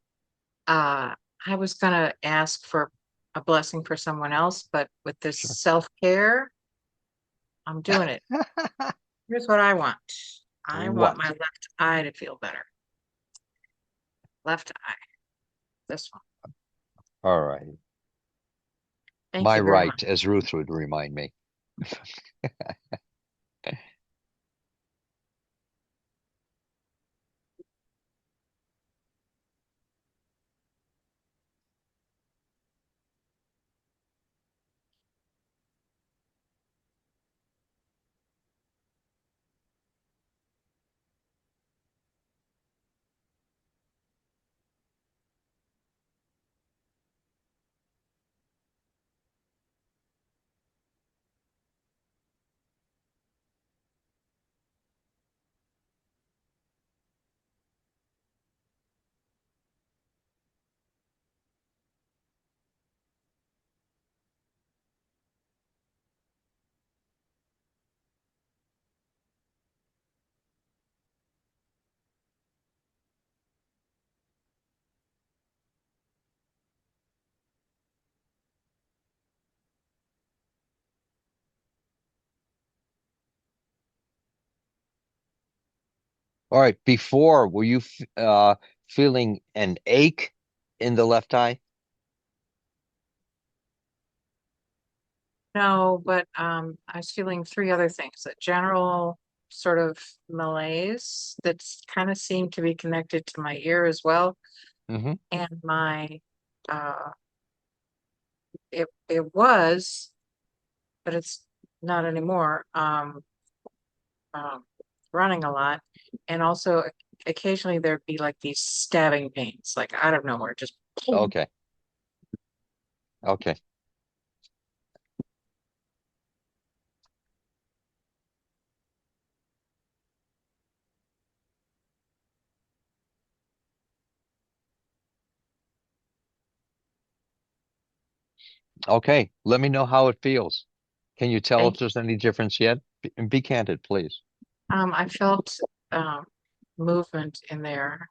S7: Uh, I was gonna ask for a blessing for someone else, but with this
S1: Sure.
S7: self-care, I'm doing it. Here's what I want. I want my
S1: What?
S7: left eye to feel better. Left eye, this one.
S1: All right.
S7: Thank
S1: My
S7: you very much.
S1: right, as Ruth would remind me. All right. Before, were you feeling an ache in the left eye?
S7: No, but I was feeling three other things. A general sort of malaise that's kind of seemed to be connected to my ear as well.
S1: Hmm.
S7: And my uh it was, but it's not anymore. Um running a lot. And also occasionally there'd be like these stabbing pains, like I don't know where, just boom.
S1: Okay. Okay. Okay. Let me know how it feels. Can you tell if
S7: Thank you.
S1: there's any difference yet? And be candid, please.
S7: I felt movement in there.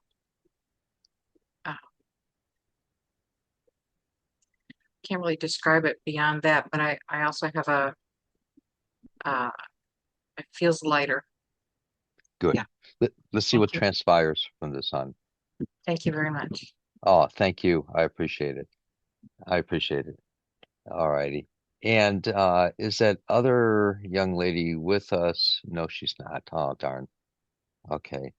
S7: Uh, can't really describe it beyond that, but I also have uh, it feels lighter.
S1: Good.
S7: Yeah,
S1: Let's see
S7: thank
S1: what
S7: you.
S1: transpires from this on.
S7: Thank you very much.
S1: Oh, thank you. I appreciate it. I appreciate it. All righty. And is that other young lady with us? No, she's not. Oh, darn. Okay.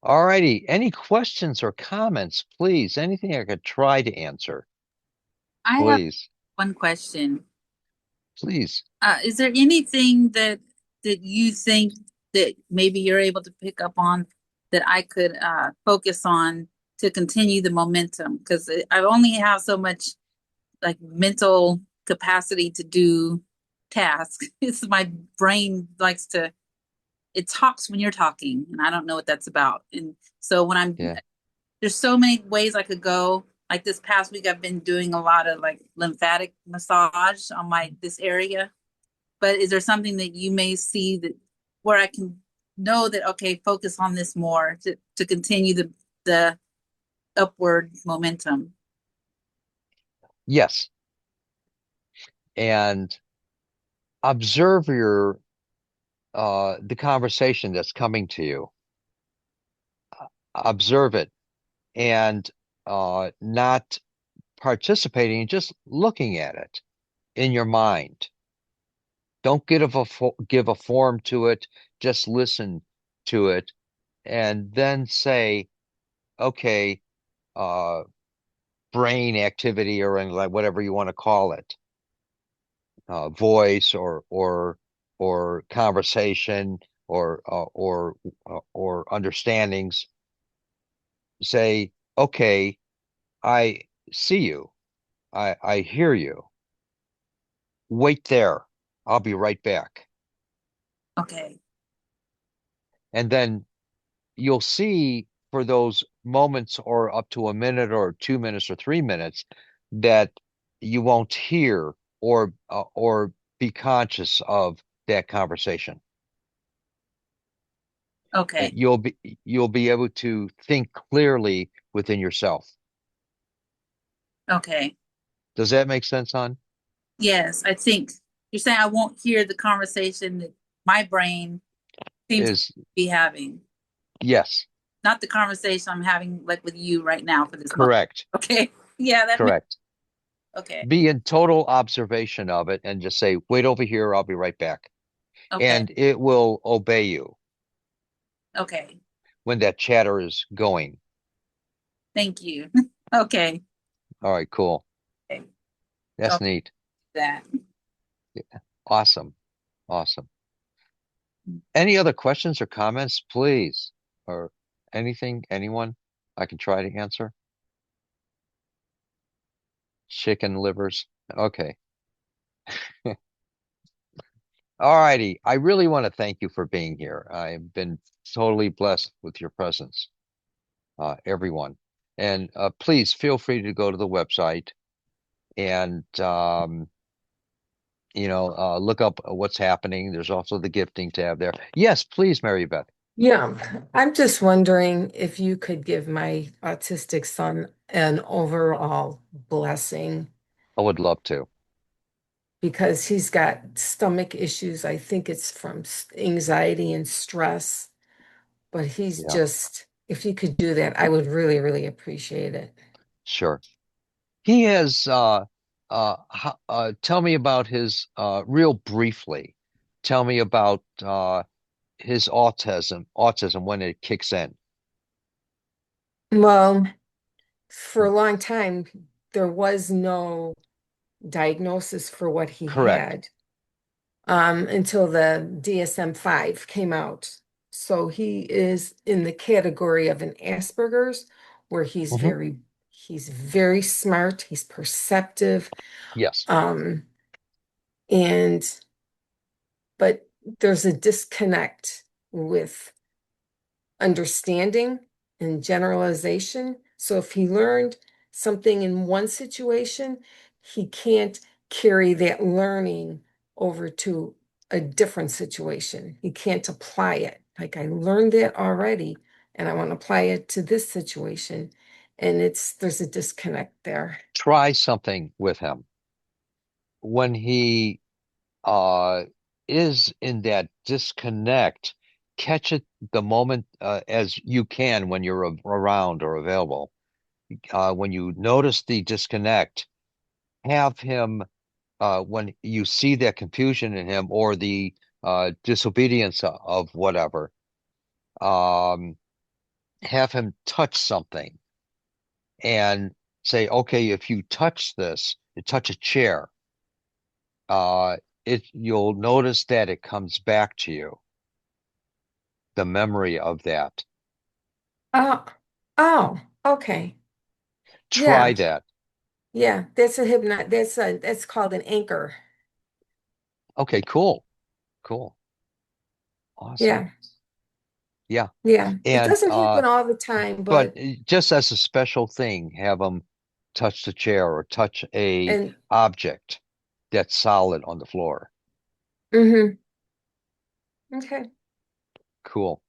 S1: All righty. Any questions or comments, please? Anything I could try to answer,
S6: I have
S1: please.
S6: one question.
S1: Please.
S6: Is there anything that you think that maybe you're able to pick up on that I could focus on to continue the momentum? Because I only have so much like mental capacity to do tasks. It's my brain likes to it talks when you're talking, and I don't know what that's about. And so when I'm
S1: Yeah.
S6: there's so many ways I could go. Like this past week, I've been doing a lot of like lymphatic massage on my this area. But is there something that you may see that where I can know that okay, focus on this more to continue the upward momentum?
S1: Yes. And observe your the conversation that's coming to you. Observe it and not participating, just looking at it in your mind. Don't give a form to it. Just listen to it, and then say, "Okay, uh, brain activity or like whatever you want to call it, voice or conversation or understandings." Say, "Okay, I see you. I hear you. Wait there. I'll be right back."
S6: Okay,
S1: And then you'll see for those moments or up to a minute or 2 minutes or 3 minutes that you won't hear or be conscious of that conversation.
S6: okay,
S1: You'll be able to think clearly within yourself.
S6: okay.
S1: Does that make sense, hon?
S6: Yes, I think you're saying I won't hear the conversation that my brain seems to
S1: Is
S6: be having,
S1: yes,
S6: not the conversation I'm having like with you right now for this moment.
S1: correct,
S6: Okay. Yeah, that makes
S1: correct.
S6: okay.
S1: Be in total observation of it and just say, wait over here, I'll be right back.
S6: Okay.
S1: And it will obey you
S6: Okay.
S1: when that chatter is going.
S6: Thank you. Okay.
S1: All right, cool.
S6: Okay.
S1: That's
S6: So
S1: neat.
S6: that.
S1: Awesome. Awesome. Any other questions or comments, please? Or anything, anyone I can try to answer? Chicken livers. Okay. All righty. I really want to thank you for being here. I've been totally blessed with your presence, everyone. And please feel free to go to the website and look up what's happening. There's also the gifting tab there. Yes, please, Mary Beth.
S2: Yeah, I'm just wondering if you could give my autistic son an overall blessing
S1: I would love to.
S2: because he's got stomach issues. I think it's from anxiety and stress. but he's
S1: Yeah,
S2: just, if you could do that, I would really, really appreciate it.
S1: sure. He has tell me about his real briefly. Tell me about his autism when it kicks in.
S2: Well, for a long time, there was no diagnosis for what he
S1: Correct.
S2: had until the DSM-5 came out. So he is in the category of an Asperger's, where
S1: Hmm.
S2: he's very smart, he's perceptive,
S1: Yes.
S2: um, and but there's a disconnect with understanding and generalization. So if he learned something in one situation, he can't carry that learning over to a different situation. He can't apply it. Like I learned that already, and I want to apply it to this situation. And there's a disconnect there.
S1: Try something with him when he uh is in that disconnect. Catch it the moment as you can when you're around or available. When you notice the disconnect, have him when you see that confusion in him or the disobedience of whatever, um, have him touch something and say, okay, if you touch this, you touch a chair, uh, you'll notice that it comes back to you, the memory of that.
S2: Oh, oh, okay.
S1: Try
S2: Yeah,
S1: that.
S2: yeah. That's called an anchor.
S1: Okay, cool, cool, awesome.
S2: Yeah.
S1: Yeah,
S2: Yeah, it
S1: and
S2: doesn't happen all the time,
S1: but
S2: but
S1: just as a special thing, have them touch the chair or touch a
S2: and
S1: object that's solid on the floor.
S2: hmm okay,
S1: Cool.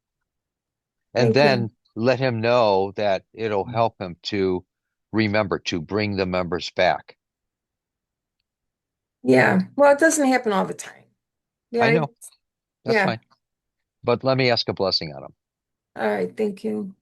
S1: And
S2: thank you.
S1: then let him know that it'll help him to remember to bring the members back.
S2: Yeah, well, it doesn't happen all the time. Yeah,
S1: I know, that's
S2: yeah.
S1: fine. But let me ask a blessing on him.
S2: All right, thank you.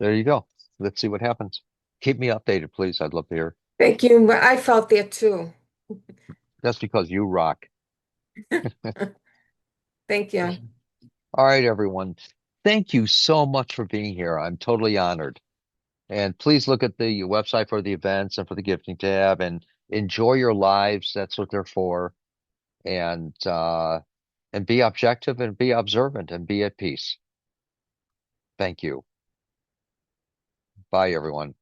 S1: There you go. Let's see what happens. Keep me updated, please. I'd love to hear.
S2: Thank you. But I felt that too.
S1: That's because you rock.
S2: Thank you.
S1: All right, everyone. Thank you so much for being here. I'm totally honored. And please look at the website for the events and for the gifting tab and enjoy your lives. That's what they're for. And be objective and be observant and be at peace. Thank you. Bye, everyone.